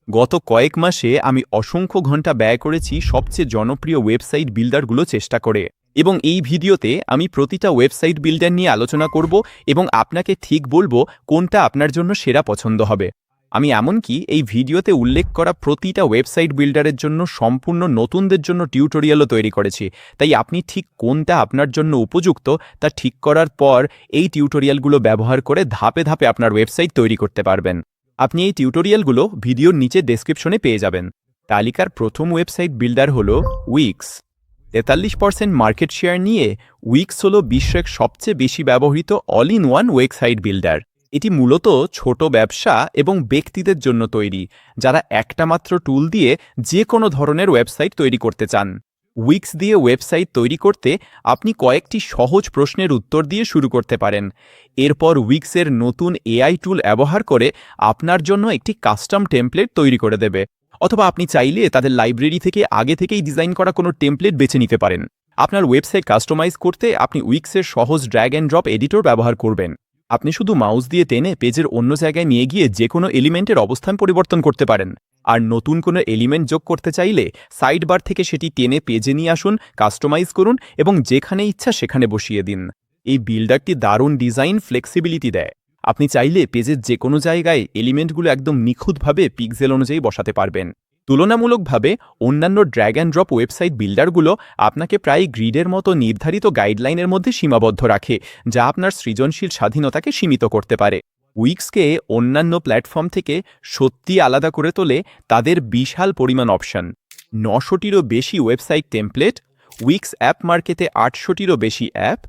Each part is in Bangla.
গত কয়েক মাসে আমি অসংখ্য ঘন্টা ব্যয় করেছি সবচেয়ে জনপ্রিয় ওয়েবসাইট বিল্ডারগুলো চেষ্টা করে, এবং এই ভিডিওতে আমি প্রতিটা ওয়েবসাইট বিল্ডার নিয়ে আলোচনা করব এবং আপনাকে ঠিক বলবো কোনটা আপনার জন্য সেরা পছন্দ হবে। আমি এমনকি এই ভিডিওতে উল্লেখ করা প্রতিটা ওয়েবসাইট বিল্ডারের জন্য সম্পূর্ণ নতুনদের জন্য টিউটোরিয়ালও তৈরি করেছি, তাই আপনি ঠিক কোনটা আপনার জন্য উপযুক্ত তা ঠিক করার পর এই টিউটোরিয়ালগুলো ব্যবহার করে ধাপে ধাপে আপনার ওয়েবসাইট তৈরি করতে পারবেন। আপনি এই টিউটোরিয়ালগুলো ভিডিওর নিচে ডেসক্রিপশনে পেয়ে যাবেন। তালিকার প্রথম ওয়েবসাইট বিল্ডার হলো উইক্স। 43% মার্কেট শেয়ার নিয়ে উইক্স হল বিশ্বের সবচেয়ে বেশি ব্যবহৃত all in one website builder. এটি মূলত ছোট ব্যবসা এবং ব্যক্তিদের জন্য তৈরি, যারা একটা মাত্র টুল দিয়ে যে কোনো ধরনের ওয়েবসাইট তৈরি করতে চান। উইক্স দিয়ে ওয়েবসাইট তৈরি করতে আপনি কয়েকটি সহজ প্রশ্নের উত্তর দিয়ে শুরু করতে পারেন। এরপর উইক্সের নতুন এআই টুল ব্যবহার করে আপনার জন্য একটি কাস্টম টেমপ্লেট তৈরি করে দেবে, অথবা আপনি চাইলে তাদের লাইব্রেরি থেকে আগে থেকেই ডিজাইন করা কোনো টেমপ্লেট বেছে নিতে পারেন। আপনার ওয়েবসাইট কাস্টমাইজ করতে আপনি উইক্সের সহজ ড্র্যাগ অ্যান্ড ড্রপ এডিটর ব্যবহার করবেন। আপনি শুধু মাউস দিয়ে টেনে পেজের অন্য জায়গায় নিয়ে গিয়ে যে কোনো এলিমেন্টের অবস্থান পরিবর্তন করতে পারেন। আর নতুন কোনো এলিমেন্ট যোগ করতে চাইলে সাইড বার থেকে সেটি টেনে পেজে নিয়ে আসুন, কাস্টমাইজ করুন এবং যেখানে ইচ্ছা সেখানে বসিয়ে দিন। এই বিল্ডারটি দারুণ ডিজাইন ফ্লেক্সিবিলিটি দেয়। আপনি চাইলে পেজের যে কোনো জায়গায় এলিমেন্টগুলো একদম নিখুঁতভাবে পিক্সেল অনুযায়ী বসাতে পারবেন। তুলনামূলকভাবে অন্যান্য ড্র্যাগ অ্যান্ড ড্রপ ওয়েবসাইট বিল্ডারগুলো আপনাকে প্রায় গ্রিডের মতো নির্ধারিত গাইডলাইনের মধ্যে সীমাবদ্ধ রাখে, যা আপনার সৃজনশীল স্বাধীনতাকে সীমিত করতে পারে। উইক্সকে অন্যান্য প্ল্যাটফর্ম থেকে সত্যি আলাদা করে তোলে তাদের বিশাল পরিমাণ অপশন। 900টিরও বেশি ওয়েবসাইট টেমপ্লেট, উইক্স অ্যাপ মার্কেটে 800টিরও বেশি অ্যাপ,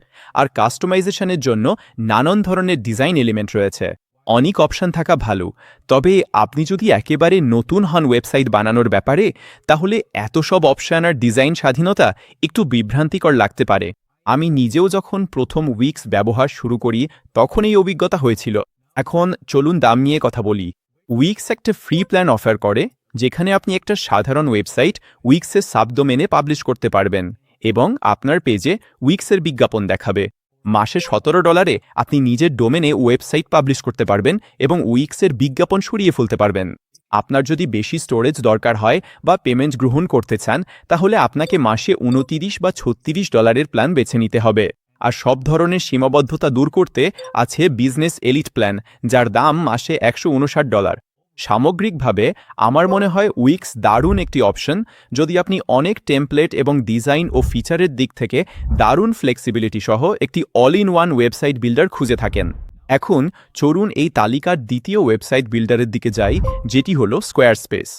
আর কাস্টমাইজেশনের জন্য নানান ধরনের ডিজাইন এলিমেন্ট রয়েছে। অনেক অপশন থাকা ভালো, তবে আপনি যদি একেবারে নতুন হন ওয়েবসাইট বানানোর ব্যাপারে, তাহলে এত সব অপশন আর ডিজাইন স্বাধীনতা একটু বিভ্রান্তিকর লাগতে পারে। আমি নিজেও যখন প্রথম উইক্স ব্যবহার শুরু করি তখন এই অভিজ্ঞতা হয়েছিল। এখন চলুন দাম নিয়ে কথা বলি। উইক্স একটা ফ্রি প্ল্যান অফার করে, যেখানে আপনি একটা সাধারণ ওয়েবসাইট উইক্সের সাবডোমেনে পাবলিশ করতে পারবেন এবং আপনার পেজে উইক্সের বিজ্ঞাপন দেখাবে। মাসে $17 আপনি নিজের ডোমেনে ওয়েবসাইট পাবলিশ করতে পারবেন এবং উইক্সের বিজ্ঞাপন সরিয়ে ফেলতে পারবেন। আপনার যদি বেশি স্টোরেজ দরকার হয় বা পেমেন্ট গ্রহণ করতে চান, তাহলে আপনাকে মাসে $29 বা $36 প্ল্যান বেছে নিতে হবে। আর সব ধরনের সীমাবদ্ধতা দূর করতে আছে বিজনেস এলিট প্ল্যান, যার দাম মাসে $159। সামগ্রিকভাবে আমার মনে হয় উইক্স দারুণ একটি অপশন যদি আপনি অনেক টেমপ্লেট এবং ডিজাইন ও ফিচারের দিক থেকে দারুণ ফ্লেক্সিবিলিটি সহ একটি all in one website builder খুঁজে থাকেন। এখন চলুন এই তালিকার দ্বিতীয় ওয়েবসাইট বিল্ডারের দিকে যাই, যেটি হলো স্কোয়ারস্পেস।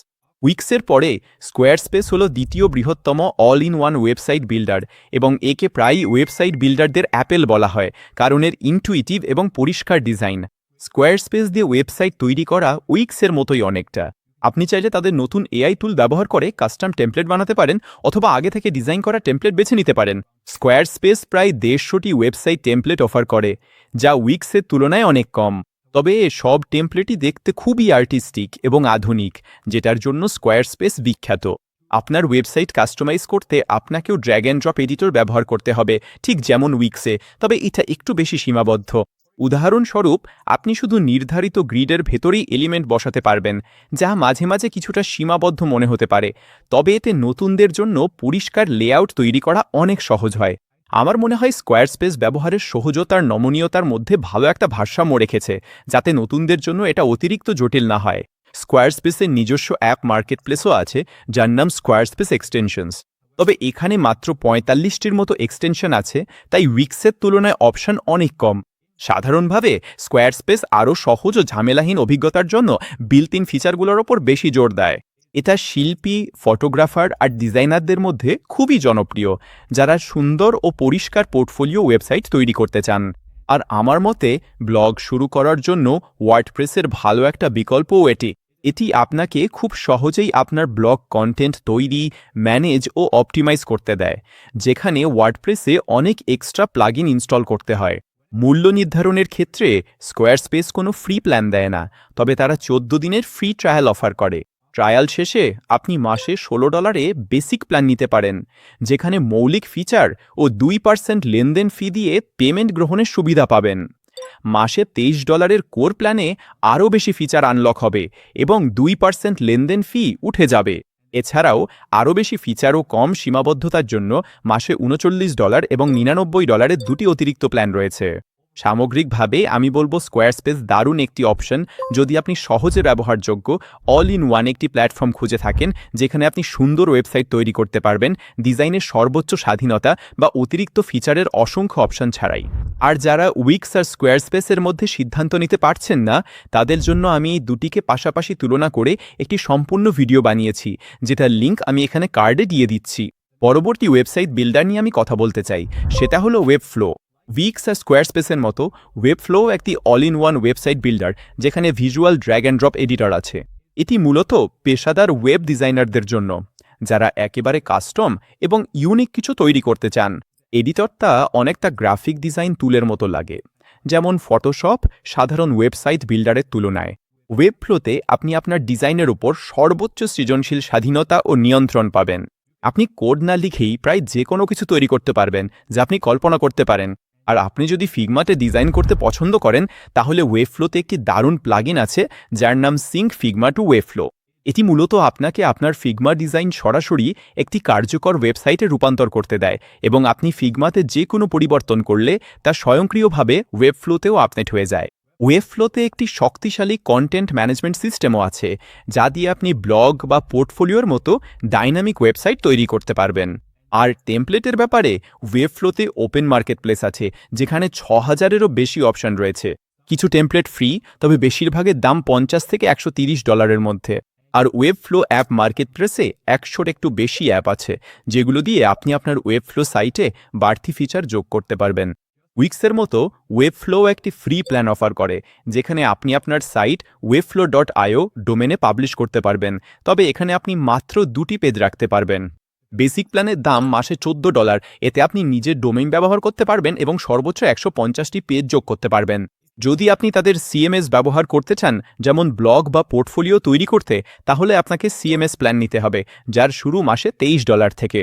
উইক্সের পরে স্কোয়ারস্পেস হলো দ্বিতীয় বৃহত্তম all in one website builder এবং একে প্রায়ই ওয়েবসাইট বিল্ডারদের অ্যাপেল বলা হয়, কারণ এর ইনটুইটিভ এবং পরিষ্কার ডিজাইন। স্কোয়ারস্পেস দিয়ে ওয়েবসাইট তৈরি করা উইক্সের মতোই অনেকটা। আপনি চাইলে তাদের নতুন এআই টুল ব্যবহার করে কাস্টম টেমপ্লেট বানাতে পারেন, অথবা আগে থেকে ডিজাইন করা টেমপ্লেট বেছে নিতে পারেন। স্কোয়ারস্পেস প্রায় 150টি ওয়েবসাইট টেমপ্লেট অফার করে, যা উইক্সের তুলনায় অনেক কম। তবে সব টেমপ্লেটই দেখতে খুবই আর্টিস্টিক এবং আধুনিক, যেটার জন্য স্কোয়ারস্পেস বিখ্যাত। আপনার ওয়েবসাইট কাস্টমাইজ করতে আপনাকেও ড্র্যাগ অ্যান্ড ড্রপ এডিটর ব্যবহার করতে হবে, ঠিক যেমন উইক্সে, তবে এটা একটু বেশি সীমাবদ্ধ। উদাহরণস্বরূপ, আপনি শুধু নির্ধারিত গ্রিডের ভেতরেই এলিমেন্ট বসাতে পারবেন, যা মাঝে মাঝে কিছুটা সীমাবদ্ধ মনে হতে পারে। তবে এতে নতুনদের জন্য পরিষ্কার লেআউট তৈরি করা অনেক সহজ হয়। আমার মনে হয় স্কোয়ারস্পেস ব্যবহারের সহজতার নমনীয়তার মধ্যে ভালো একটা ভারসাম্য রেখেছে, যাতে নতুনদের জন্য এটা অতিরিক্ত জটিল না হয়। স্কোয়ারস্পেসের নিজস্ব অ্যাপ মার্কেটপ্লেসও আছে, যার নাম স্কোয়ারস্পেস এক্সটেনশনস। তবে এখানে মাত্র 45টির মতো এক্সটেনশন আছে, তাই উইক্সের তুলনায় অপশন অনেক কম। সাধারণভাবে স্কোয়ারস্পেস আরও সহজ ও ঝামেলাহীন অভিজ্ঞতার জন্য বিল্ট ইন ফিচারগুলোর ওপর বেশি জোর দেয়। এটা শিল্পী, ফটোগ্রাফার আর ডিজাইনারদের মধ্যে খুবই জনপ্রিয়, যারা সুন্দর ও পরিষ্কার পোর্টফোলিও ওয়েবসাইট তৈরি করতে চান। আর আমার মতে ব্লগ শুরু করার জন্য ওয়ার্ডপ্রেসের ভালো একটা বিকল্পও এটি আপনাকে খুব সহজেই আপনার ব্লগ কন্টেন্ট তৈরি, ম্যানেজ ও অপটিমাইজ করতে দেয়, যেখানে ওয়ার্ডপ্রেসে অনেক এক্সট্রা প্লাগইন ইনস্টল করতে হয়। মূল্য নির্ধারণের ক্ষেত্রে স্কোয়ারস্পেস কোনো ফ্রি প্ল্যান দেয় না, তবে তারা 14 দিনের ফ্রি ট্রায়াল অফার করে। ট্রায়াল শেষে আপনি মাসে $16 বেসিক প্ল্যান নিতে পারেন, যেখানে মৌলিক ফিচার ও 2% লেনদেন ফি দিয়ে পেমেন্ট গ্রহণের সুবিধা পাবেন। মাসে $23 কোর প্ল্যানে আরও বেশি ফিচার আনলক হবে এবং 2% লেনদেন ফি উঠে যাবে। এছাড়াও আরও বেশি ফিচার ও কম সীমাবদ্ধতার জন্য মাসে $39 এবং $99 দুটি অতিরিক্ত প্ল্যান রয়েছে। সামগ্রিকভাবে আমি বলবো স্কোয়ারস্পেস দারুণ একটি অপশন যদি আপনি সহজে ব্যবহারযোগ্য অল ইন ওয়ান একটি প্ল্যাটফর্ম খুঁজে থাকেন, যেখানে আপনি সুন্দর ওয়েবসাইট তৈরি করতে পারবেন ডিজাইনের সর্বোচ্চ স্বাধীনতা বা অতিরিক্ত ফিচারের অসংখ্য অপশন ছাড়াই। আর যারা উইক্স আর স্কোয়ারস্পেসের মধ্যে সিদ্ধান্ত নিতে পারছেন না, তাদের জন্য আমি এই দুটিকে পাশাপাশি তুলনা করে একটি সম্পূর্ণ ভিডিও বানিয়েছি, যেটার লিঙ্ক আমি এখানে কার্ডে দিয়ে দিচ্ছি। পরবর্তী ওয়েবসাইট বিল্ডার নিয়ে আমি কথা বলতে চাই, সেটা হলো ওয়েবফ্লো। উইক্স আর স্কোয়ারস্পেসের মতো ওয়েবফ্লো একটি all in one website builder, যেখানে visual drag and drop editor আছে। এটি মূলত পেশাদার ওয়েব ডিজাইনারদের জন্য, যারা একেবারে কাস্টম এবং ইউনিক কিছু তৈরি করতে চান। এডিটরটা অনেকটা গ্রাফিক ডিজাইন টুলের মতো লাগে, যেমন ফটোশপ সাধারণ ওয়েবসাইট বিল্ডারের তুলনায়। ওয়েবফ্লোতে আপনি আপনার ডিজাইনের উপর সর্বোচ্চ সৃজনশীল স্বাধীনতা ও নিয়ন্ত্রণ পাবেন। আপনি কোড না লিখেই প্রায় যে কোনো কিছু তৈরি করতে পারবেন যা আপনি কল্পনা করতে পারেন। আর আপনি যদি ফিগমাতে ডিজাইন করতে পছন্দ করেন, তাহলে ওয়েবফ্লোতে একটি দারুণ প্লাগইন আছে যার নাম সিঙ্ক ফিগমা টু ওয়েবফ্লো। এটি মূলত আপনাকে আপনার ফিগমা ডিজাইন সরাসরি একটি কার্যকর ওয়েবসাইটে রূপান্তর করতে দেয়, এবং আপনি ফিগমাতে যে কোনো পরিবর্তন করলে তা স্বয়ংক্রিয়ভাবে ওয়েবফ্লোতেও আপডেট হয়ে যায়। ওয়েবফ্লোতে একটি শক্তিশালী কন্টেন্ট ম্যানেজমেন্ট সিস্টেমও আছে, যা দিয়ে আপনি ব্লগ বা পোর্টফোলিওর মতো ডাইনামিক ওয়েবসাইট তৈরি করতে পারবেন। আর টেমপ্লেটের ব্যাপারে ওয়েবফ্লোতে ওপেন মার্কেটপ্লেস আছে, যেখানে 6000-এরও বেশি অপশন রয়েছে। কিছু টেমপ্লেট ফ্রি, তবে বেশিরভাগের দাম $50 থেকে $130 মধ্যে। আর ওয়েবফ্লো অ্যাপ মার্কেটপ্লেসে 100-র একটু বেশি অ্যাপ আছে, যেগুলো দিয়ে আপনি আপনার ওয়েবফ্লো সাইটে বাড়তি ফিচার যোগ করতে পারবেন। উইক্সের মতো ওয়েবফ্লো একটি ফ্রি প্ল্যান অফার করে, যেখানে আপনি আপনার সাইট webflow.io ডোমেনে পাবলিশ করতে পারবেন, তবে এখানে আপনি মাত্র 2টি পেজ রাখতে পারবেন। বেসিক প্ল্যানের দাম মাসে $14, এতে আপনি নিজের ডোমেইন ব্যবহার করতে পারবেন এবং সর্বোচ্চ 150টি পেজ যোগ করতে পারবেন। যদি আপনি তাদের সিএমএস ব্যবহার করতে চান, যেমন ব্লগ বা পোর্টফোলিও তৈরি করতে, তাহলে আপনাকে সিএমএস প্ল্যান নিতে হবে, যার শুরু মাসে $23 থেকে।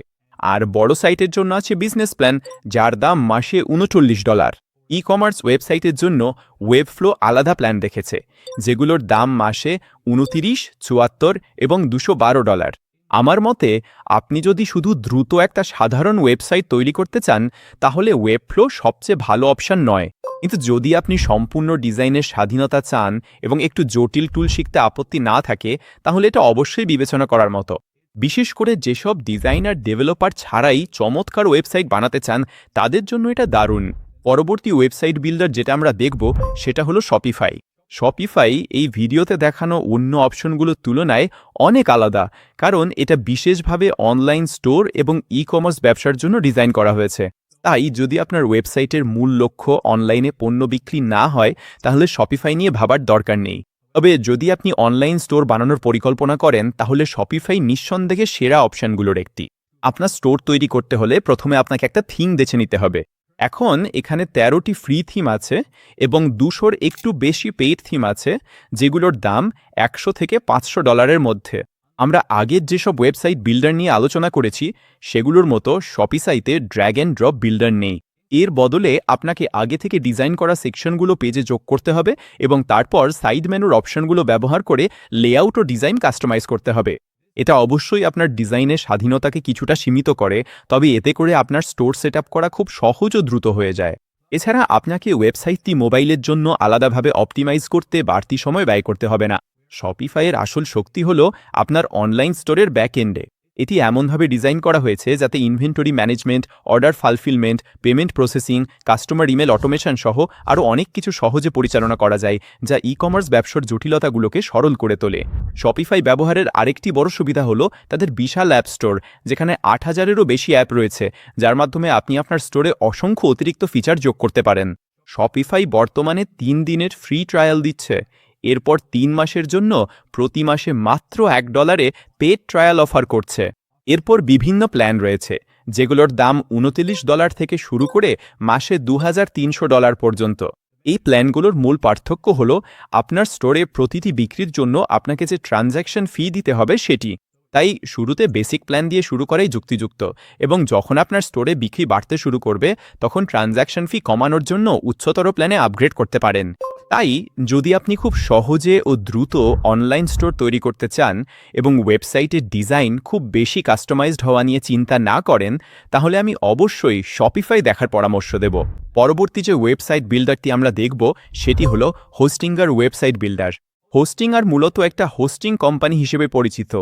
আর বড় সাইটের জন্য আছে বিজনেস প্ল্যান, যার দাম মাসে $39। ই কমার্স ওয়েবসাইটের জন্য ওয়েবফ্লো আলাদা প্ল্যান রেখেছে, যেগুলোর দাম মাসে $29, $74 এবং $212। আমার মতে আপনি যদি শুধু দ্রুত একটা সাধারণ ওয়েবসাইট তৈরি করতে চান, তাহলে ওয়েবফ্লো সবচেয়ে ভালো অপশন নয়। কিন্তু যদি আপনি সম্পূর্ণ ডিজাইনের স্বাধীনতা চান এবং একটু জটিল টুল শিখতে আপত্তি না থাকে, তাহলে এটা অবশ্যই বিবেচনা করার মতো। বিশেষ করে যেসব ডিজাইনার ডেভেলপার ছাড়াই চমৎকার ওয়েবসাইট বানাতে চান, তাদের জন্য এটা দারুণ। পরবর্তী ওয়েবসাইট বিল্ডার যেটা আমরা দেখব, সেটা হলো শপিফাই। শপিফাই এই ভিডিওতে দেখানো অন্য অপশনগুলোর তুলনায় অনেক আলাদা, কারণ এটা বিশেষভাবে অনলাইন স্টোর এবং ই কমার্স ব্যবসার জন্য ডিজাইন করা হয়েছে। তাই যদি আপনার ওয়েবসাইটের মূল লক্ষ্য অনলাইনে পণ্য বিক্রি না হয়, তাহলে শপিফাই নিয়ে ভাবার দরকার নেই। তবে যদি আপনি অনলাইন স্টোর বানানোর পরিকল্পনা করেন, তাহলে শপিফাই নিঃসন্দেহে সেরা অপশনগুলোর একটি। আপনার স্টোর তৈরি করতে হলে প্রথমে আপনাকে একটা থিম বেছে নিতে হবে। এখন এখানে 13টি ফ্রি থিম আছে এবং 200-র একটু বেশি পেইড থিম আছে, যেগুলোর দাম $100 থেকে $500 মধ্যে। আমরা আগের যেসব ওয়েবসাইট বিল্ডার নিয়ে আলোচনা করেছি, সেগুলোর মতো শপিফাইতে ড্র্যাগ অ্যান্ড ড্রপ বিল্ডার নেই। এর বদলে আপনাকে আগে থেকে ডিজাইন করা সেকশনগুলো পেজে যোগ করতে হবে এবং তারপর সাইড মেনুর অপশনগুলো ব্যবহার করে লেআউট ও ডিজাইন কাস্টমাইজ করতে হবে। এটা অবশ্যই আপনার ডিজাইনের স্বাধীনতাকে কিছুটা সীমিত করে, তবে এতে করে আপনার স্টোর সেটআপ করা খুব সহজ ও দ্রুত হয়ে যায়। এছাড়া আপনাকে ওয়েবসাইটটি মোবাইলের জন্য আলাদাভাবে অপটিমাইজ করতে বাড়তি সময় ব্যয় করতে হবে না। শপিফাইয়ের আসল শক্তি হলো আপনার অনলাইন স্টোরের ব্যাক এন্ডে। এটি এমনভাবে ডিজাইন করা হয়েছে যাতে inventory management, order fulfilment, payment processing, customer email automation সহ আরও অনেক কিছু সহজে পরিচালনা করা যায়, যা ই কমার্স ব্যবসার জটিলতাগুলোকে সরল করে তোলে। শপিফাই ব্যবহারের আরেকটি বড় সুবিধা হলো তাদের বিশাল অ্যাপ স্টোর, যেখানে 8000-এরও বেশি অ্যাপ রয়েছে, যার মাধ্যমে আপনি আপনার স্টোরে অসংখ্য অতিরিক্ত ফিচার যোগ করতে পারেন। শপিফাই বর্তমানে 3 দিনের ফ্রি ট্রায়াল দিচ্ছে। এরপর 3 মাসের জন্য প্রতি মাসে মাত্র $1 পেড ট্রায়াল অফার করছে। এরপর বিভিন্ন প্ল্যান রয়েছে, যেগুলোর দাম $29 থেকে শুরু করে মাসে $2300 পর্যন্ত। এই প্ল্যানগুলোর মূল পার্থক্য হলো আপনার স্টোরে প্রতিটি বিক্রির জন্য আপনাকে যে ট্রানজ্যাকশন ফি দিতে হবে সেটি। তাই শুরুতে বেসিক প্ল্যান দিয়ে শুরু করাই যুক্তিযুক্ত, এবং যখন আপনার স্টোরে বিক্রি বাড়তে শুরু করবে তখন ট্রানজ্যাকশন ফি কমানোর জন্য উচ্চতর প্ল্যানে আপগ্রেড করতে পারেন। তাই যদি আপনি খুব সহজে ও দ্রুত অনলাইন স্টোর তৈরি করতে চান এবং ওয়েবসাইটের ডিজাইন খুব বেশি কাস্টমাইজড হওয়া নিয়ে চিন্তা না করেন, তাহলে আমি অবশ্যই শপিফাই দেখার পরামর্শ দেব। পরবর্তী যে ওয়েবসাইট বিল্ডারটি আমরা দেখব সেটি হলো হোস্টিঙ্গার ওয়েবসাইট বিল্ডার। হোস্টিঙ্গার মূলত একটা হোস্টিং কোম্পানি হিসেবে পরিচিত,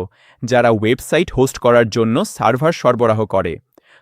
যারা ওয়েবসাইট হোস্ট করার জন্য সার্ভার সরবরাহ করে।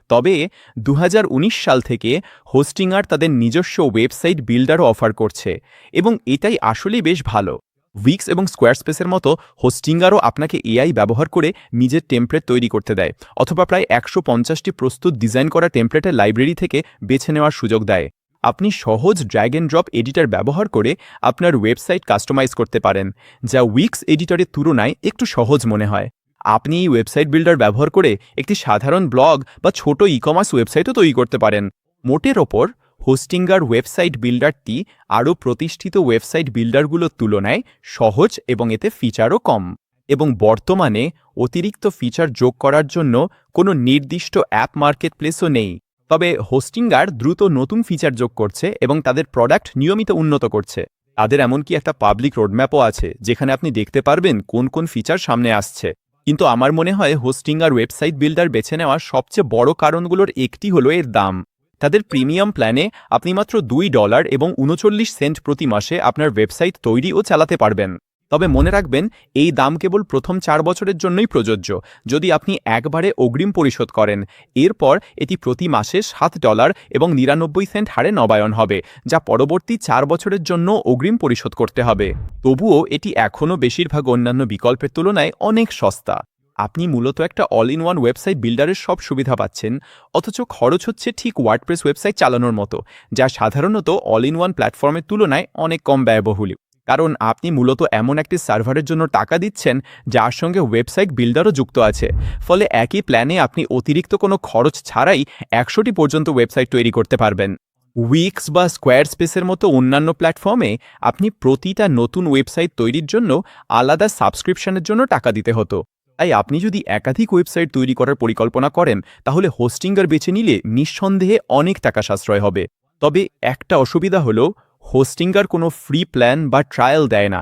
তবে 2019 সাল থেকে হোস্টিঙ্গার তাদের নিজস্ব ওয়েবসাইট বিল্ডারও অফার করছে, এবং এটাই আসলেই বেশ ভালো। উইক্স এবং স্কোয়ারস্পেসের মতো হোস্টিঙ্গারও আপনাকে এআই ব্যবহার করে নিজের টেমপ্লেট তৈরি করতে দেয়, অথবা প্রায় 150টি প্রস্তুত ডিজাইন করা টেমপ্লেটের লাইব্রেরি থেকে বেছে নেওয়ার সুযোগ দেয়। আপনি সহজ ড্র্যাগ অ্যান্ড ড্রপ এডিটর ব্যবহার করে আপনার ওয়েবসাইট কাস্টমাইজ করতে পারেন, যা উইক্স এডিটরের তুলনায় একটু সহজ মনে হয়। আপনি এই ওয়েবসাইট বিল্ডার ব্যবহার করে একটি সাধারণ ব্লগ বা ছোট ই কমার্স ওয়েবসাইটও তৈরি করতে পারেন। মোটের ওপর হোস্টিঙ্গার ওয়েবসাইট বিল্ডারটি আরও প্রতিষ্ঠিত ওয়েবসাইট বিল্ডারগুলোর তুলনায় সহজ এবং এতে ফিচারও কম, এবং বর্তমানে অতিরিক্ত ফিচার যোগ করার জন্য কোনো নির্দিষ্ট অ্যাপ মার্কেটপ্লেসও নেই। তবে হোস্টিঙ্গার দ্রুত নতুন ফিচার যোগ করছে এবং তাদের প্রোডাক্ট নিয়মিত উন্নত করছে। তাদের এমনকি একটা পাবলিক রোডম্যাপও আছে, যেখানে আপনি দেখতে পারবেন কোন কোন ফিচার সামনে আসছে। কিন্তু আমার মনে হয় হোস্টিঙ্গার ওয়েবসাইট বিল্ডার বেছে নেওয়ার সবচেয়ে বড় কারণগুলোর একটি হলো এর দাম। তাদের প্রিমিয়াম প্ল্যানে আপনি মাত্র $2 এবং 39 সেন্ট প্রতি মাসে আপনার ওয়েবসাইট তৈরি ও চালাতে পারবেন। তবে মনে রাখবেন, এই দাম কেবল প্রথম 4 বছরের জন্যই প্রযোজ্য। যদি আপনি একবারে অগ্রিম পরিশোধ করেন, এরপর এটি প্রতি মাসে $7 এবং 99 সেন্ট হারে নবায়ন হবে, যা পরবর্তী 4 বছরের জন্য অগ্রিম পরিশোধ করতে হবে। তবুও এটি এখনও বেশিরভাগ অন্যান্য বিকল্পের তুলনায় অনেক সস্তা। আপনি মূলত একটা অল ইন ওয়ান ওয়েবসাইট বিল্ডারের সব সুবিধা পাচ্ছেন, অথচ খরচ হচ্ছে ঠিক ওয়ার্ডপ্রেস ওয়েবসাইট চালানোর মতো, যা সাধারণত অল ইন ওয়ান প্ল্যাটফর্মের তুলনায় অনেক কম ব্যয়বহুল। কারণ আপনি মূলত এমন একটি সার্ভারের জন্য টাকা দিচ্ছেন যার সঙ্গে ওয়েবসাইট বিল্ডারও যুক্ত আছে। ফলে একই প্ল্যানে আপনি অতিরিক্ত কোনো খরচ ছাড়াই 100টি পর্যন্ত ওয়েবসাইট তৈরি করতে পারবেন। উইক্স বা স্কোয়ারস্পেসের মতো অন্যান্য প্ল্যাটফর্মে আপনি প্রতিটা নতুন ওয়েবসাইট তৈরির জন্য আলাদা সাবস্ক্রিপশনের জন্য টাকা দিতে হতো। তাই আপনি যদি একাধিক ওয়েবসাইট তৈরি করার পরিকল্পনা করেন, তাহলে হোস্টিঙ্গার বেছে নিলে নিঃসন্দেহে অনেক টাকা সাশ্রয় হবে। তবে একটা অসুবিধা হলো, হোস্টিঙ্গার কোনো ফ্রি প্ল্যান বা ট্রায়াল দেয় না।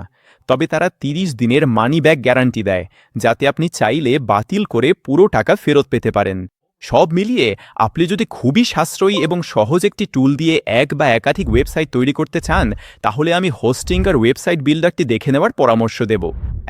তবে তারা 30 দিনের মানি ব্যাক গ্যারান্টি দেয়, যাতে আপনি চাইলে বাতিল করে পুরো টাকা ফেরত পেতে পারেন। সব মিলিয়ে আপনি যদি খুবই সাশ্রয়ী এবং সহজ একটি টুল দিয়ে এক বা একাধিক ওয়েবসাইট তৈরি করতে চান, তাহলে আমি হোস্টিঙ্গার ওয়েবসাইট বিল্ডারটি দেখে নেওয়ার পরামর্শ দেব।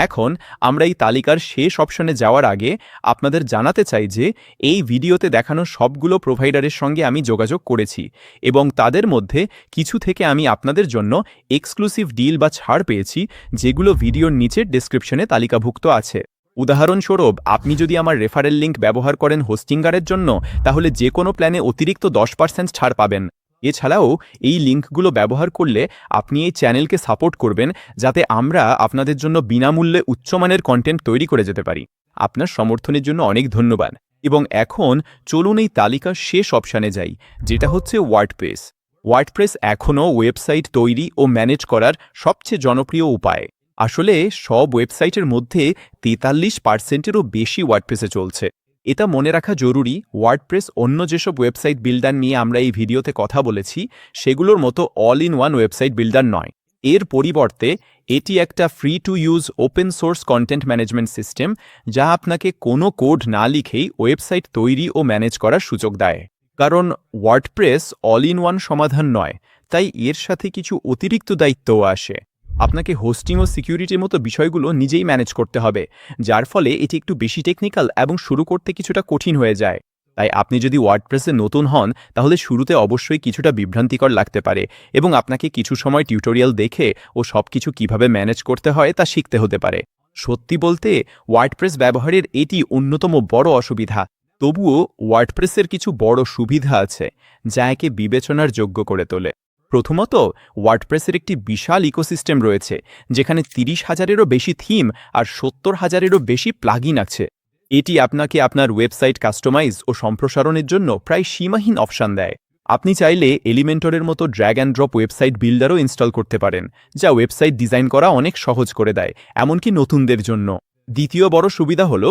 এখন আমরা এই তালিকার শেষ অপশনে যাওয়ার আগে আপনাদের জানাতে চাই যে এই ভিডিওতে দেখানো সবগুলো প্রোভাইডারের সঙ্গে আমি যোগাযোগ করেছি, এবং তাদের মধ্যে কিছু থেকে আমি আপনাদের জন্য এক্সক্লুসিভ ডিল বা ছাড় পেয়েছি, যেগুলো ভিডিওর নিচের ডেসক্রিপশনে তালিকাভুক্ত আছে। উদাহরণস্বরূপ, আপনি যদি আমার রেফারেল লিঙ্ক ব্যবহার করেন হোস্টিঙ্গারের জন্য, তাহলে যে কোনো প্ল্যানে অতিরিক্ত 10% ছাড় পাবেন। এছাড়াও এই লিঙ্কগুলো ব্যবহার করলে আপনি এই চ্যানেলকে সাপোর্ট করবেন, যাতে আমরা আপনাদের জন্য বিনামূল্যে উচ্চমানের কন্টেন্ট তৈরি করে যেতে পারি। আপনার সমর্থনের জন্য অনেক ধন্যবাদ। এবং এখন চলুন এই তালিকার শেষ অপশানে যাই, যেটা হচ্ছে ওয়ার্ডপ্রেস। ওয়ার্ডপ্রেস এখনও ওয়েবসাইট তৈরি ও ম্যানেজ করার সবচেয়ে জনপ্রিয় উপায়। আসলে সব ওয়েবসাইটের মধ্যে 43%-এরও বেশি ওয়ার্ডপ্রেসে চলছে। এটা মনে রাখা জরুরি, ওয়ার্ডপ্রেস অন্য যেসব ওয়েবসাইট বিল্ডার নিয়ে আমরা এই ভিডিওতে কথা বলেছি সেগুলোর মতো all in one website builder নয়। এর পরিবর্তে এটি একটা free to use open source content management system, যা আপনাকে কোনো কোড না লিখেই ওয়েবসাইট তৈরি ও ম্যানেজ করার সুযোগ দেয়। কারণ ওয়ার্ডপ্রেস অল ইন ওয়ান সমাধান নয়, তাই এর সাথে কিছু অতিরিক্ত দায়িত্বও আসে। আপনাকে হোস্টিং ও সিকিউরিটির মতো বিষয়গুলো নিজেই ম্যানেজ করতে হবে, যার ফলে এটি একটু বেশি টেকনিক্যাল এবং শুরু করতে কিছুটা কঠিন হয়ে যায়। তাই আপনি যদি ওয়ার্ডপ্রেসে নতুন হন, তাহলে শুরুতে অবশ্যই কিছুটা বিভ্রান্তিকর লাগতে পারে, এবং আপনাকে কিছু সময় টিউটোরিয়াল দেখে ও সবকিছু কিভাবে ম্যানেজ করতে হয় তা শিখতে হতে পারে। সত্যি বলতে ওয়ার্ডপ্রেস ব্যবহারের এটি অন্যতম বড় অসুবিধা। তবুও ওয়ার্ডপ্রেসের কিছু বড় সুবিধা আছে, যা একে বিবেচনার যোগ্য করে তোলে। প্রথমত, ওয়ার্ডপ্রেসের একটি বিশাল ইকোসিস্টেম রয়েছে, যেখানে 30,000-এরও বেশি থিম আর 70,000-এরও বেশি প্লাগইন আছে। এটি আপনাকে আপনার ওয়েবসাইট কাস্টমাইজ ও সম্প্রসারণের জন্য প্রায় সীমাহীন অপশান দেয়। আপনি চাইলে এলিমেন্টরের মতো ড্র্যাগ অ্যান্ড ড্রপ ওয়েবসাইট বিল্ডারও ইনস্টল করতে পারেন, যা ওয়েবসাইট ডিজাইন করা অনেক সহজ করে দেয়, এমনকি নতুনদের জন্য। দ্বিতীয় বড় সুবিধা হল,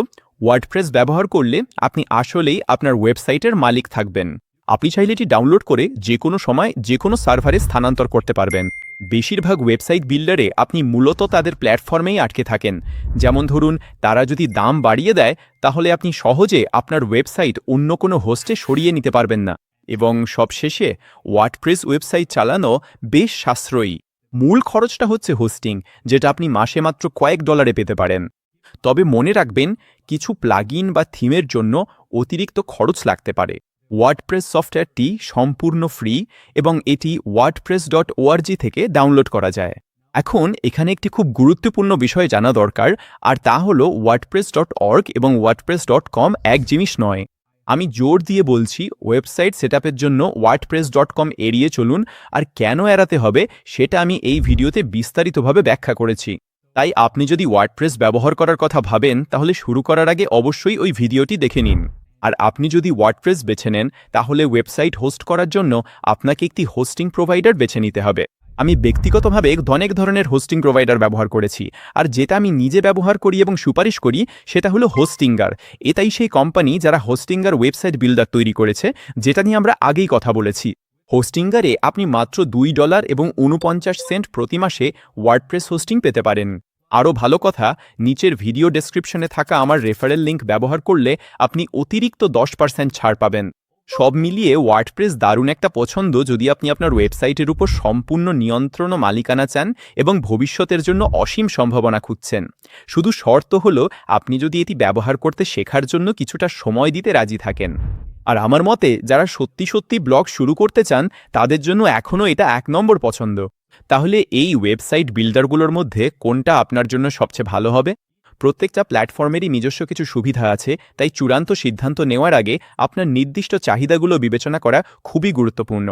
ওয়ার্ডপ্রেস ব্যবহার করলে আপনি আসলেই আপনার ওয়েবসাইটের মালিক থাকবেন। আপনি চাইলে এটি ডাউনলোড করে যে কোনো সময় যে কোনো সার্ভারে স্থানান্তর করতে পারবেন। বেশিরভাগ ওয়েবসাইট বিল্ডারে আপনি মূলত তাদের প্ল্যাটফর্মেই আটকে থাকেন। যেমন ধরুন, তারা যদি দাম বাড়িয়ে দেয় তাহলে আপনি সহজে আপনার ওয়েবসাইট অন্য কোনো হোস্টে সরিয়ে নিতে পারবেন না। এবং সবশেষে ওয়ার্ডপ্রেস ওয়েবসাইট চালানো বেশ সাশ্রয়ী। মূল খরচটা হচ্ছে হোস্টিং, যেটা আপনি মাসে মাত্র কয়েক ডলারে পেতে পারেন। তবে মনে রাখবেন, কিছু প্লাগইন বা থিমের জন্য অতিরিক্ত খরচ লাগতে পারে। ওয়ার্ডপ্রেস সফটওয়্যারটি সম্পূর্ণ ফ্রি এবং এটি wordpress.org থেকে ডাউনলোড করা যায়। এখন এখানে একটি খুব গুরুত্বপূর্ণ বিষয় জানা দরকার, আর তা হল wordpress.org এবং wordpress.com এক জিনিস নয়। আমি জোর দিয়ে বলছি, ওয়েবসাইট সেটআপের জন্য wordpress.com এড়িয়ে চলুন, আর কেন এড়াতে হবে সেটা আমি এই ভিডিওতে বিস্তারিতভাবে ব্যাখ্যা করেছি। তাই আপনি যদি ওয়ার্ডপ্রেস ব্যবহার করার কথা ভাবেন তাহলে শুরু করার আগে অবশ্যই ওই ভিডিওটি দেখে নিন। আর আপনি যদি ওয়ার্ডপ্রেস বেছে নেন তাহলে ওয়েবসাইট হোস্ট করার জন্য আপনাকে একটি হোস্টিং প্রোভাইডার বেছে নিতে হবে। আমি ব্যক্তিগতভাবে অনেক ধরনের হোস্টিং প্রোভাইডার ব্যবহার করেছি, আর যেটা আমি নিজে ব্যবহার করি এবং সুপারিশ করি সেটা হলো হোস্টিঙ্গার। এটাই সেই কোম্পানি যারা হোস্টিঙ্গার ওয়েবসাইট বিল্ডার তৈরি করেছে, যেটা নিয়ে আমরা আগেই কথা বলেছি। হোস্টিঙ্গারে আপনি মাত্র $2 এবং 49 সেন্ট প্রতি মাসে ওয়ার্ডপ্রেস হোস্টিং পেতে পারেন। আরও ভালো কথা, নিচের ভিডিও ডেসক্রিপশনে থাকা আমার রেফারেল লিঙ্ক ব্যবহার করলে আপনি অতিরিক্ত 10% ছাড় পাবেন। সব মিলিয়ে ওয়ার্ডপ্রেস দারুণ একটা পছন্দ যদি আপনি আপনার ওয়েবসাইটের উপর সম্পূর্ণ নিয়ন্ত্রণ ও মালিকানা চান এবং ভবিষ্যতের জন্য অসীম সম্ভাবনা খুঁজছেন। শুধু শর্ত হলো আপনি যদি এটি ব্যবহার করতে শেখার জন্য কিছুটা সময় দিতে রাজি থাকেন। আর আমার মতে যারা সত্যি সত্যি ব্লগ শুরু করতে চান তাদের জন্য এখনও এটা 1 নম্বর পছন্দ। তাহলে এই ওয়েবসাইট বিল্ডারগুলোর মধ্যে কোনটা আপনার জন্য সবচেয়ে ভালো হবে? প্রত্যেকটা প্ল্যাটফর্মেরই নিজস্ব কিছু সুবিধা আছে, তাই চূড়ান্ত সিদ্ধান্ত নেওয়ার আগে আপনার নির্দিষ্ট চাহিদাগুলো বিবেচনা করা খুবই গুরুত্বপূর্ণ।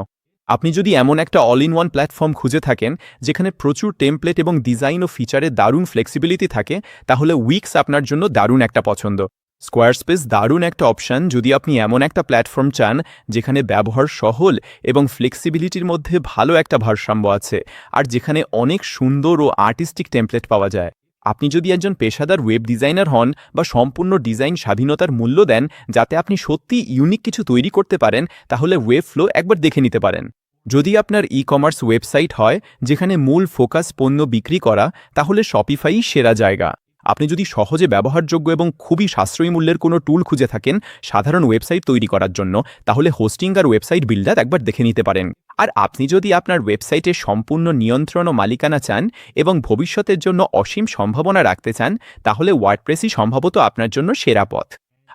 আপনি যদি এমন একটা অল ইন ওয়ান প্ল্যাটফর্ম খুঁজে থাকেন যেখানে প্রচুর টেমপ্লেট এবং ডিজাইন ও ফিচারে দারুণ ফ্লেক্সিবিলিটি থাকে, তাহলে উইক্স আপনার জন্য দারুণ একটা পছন্দ। স্কোয়ারস্পেস দারুণ একটা অপশান যদি আপনি এমন একটা প্ল্যাটফর্ম চান যেখানে ব্যবহার সহজ এবং ফ্লেক্সিবিলিটির মধ্যে ভালো একটা ভারসাম্য আছে, আর যেখানে অনেক সুন্দর ও আর্টিস্টিক টেমপ্লেট পাওয়া যায়। আপনি যদি একজন পেশাদার ওয়েব ডিজাইনার হন বা সম্পূর্ণ ডিজাইন স্বাধীনতার মূল্য দেন যাতে আপনি সত্যি ইউনিক কিছু তৈরি করতে পারেন, তাহলে ওয়েবফ্লো একবার দেখে নিতে পারেন। যদি আপনার ই কমার্স ওয়েবসাইট হয় যেখানে মূল ফোকাস পণ্য বিক্রি করা, তাহলে শপিফাই সেরা জায়গা। আপনি যদি সহজে ব্যবহারযোগ্য এবং খুবই সাশ্রয়ী মূল্যের কোনো টুল খুঁজে থাকেন সাধারণ ওয়েবসাইট তৈরি করার জন্য, তাহলে হোস্টিং আর ওয়েবসাইট বিল্ডার একবার দেখে নিতে পারেন। আর আপনি যদি আপনার ওয়েবসাইটে সম্পূর্ণ নিয়ন্ত্রণ ও মালিকানা চান এবং ভবিষ্যতের জন্য অসীম সম্ভাবনা রাখতে চান, তাহলে ওয়ার্ডপ্রেসই সম্ভবত আপনার জন্য সেরা পথ।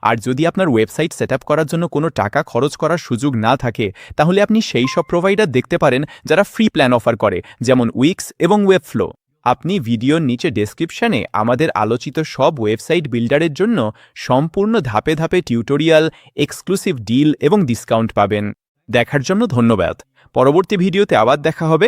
আর যদি আপনার ওয়েবসাইট সেটআপ করার জন্য কোনো টাকা খরচ করার সুযোগ না থাকে, তাহলে আপনি সেই সব প্রোভাইডার দেখতে পারেন যারা ফ্রি প্ল্যান অফার করে, যেমন উইক্স এবং ওয়েবফ্লো। আপনি ভিডিওর নিচে ডেসক্রিপশনে আমাদের আলোচিত সব ওয়েবসাইট বিল্ডারের জন্য সম্পূর্ণ ধাপে ধাপে টিউটোরিয়াল, এক্সক্লুসিভ ডিল এবং ডিসকাউন্ট পাবেন। দেখার জন্য ধন্যবাদ। পরবর্তী ভিডিওতে আবার দেখা হবে।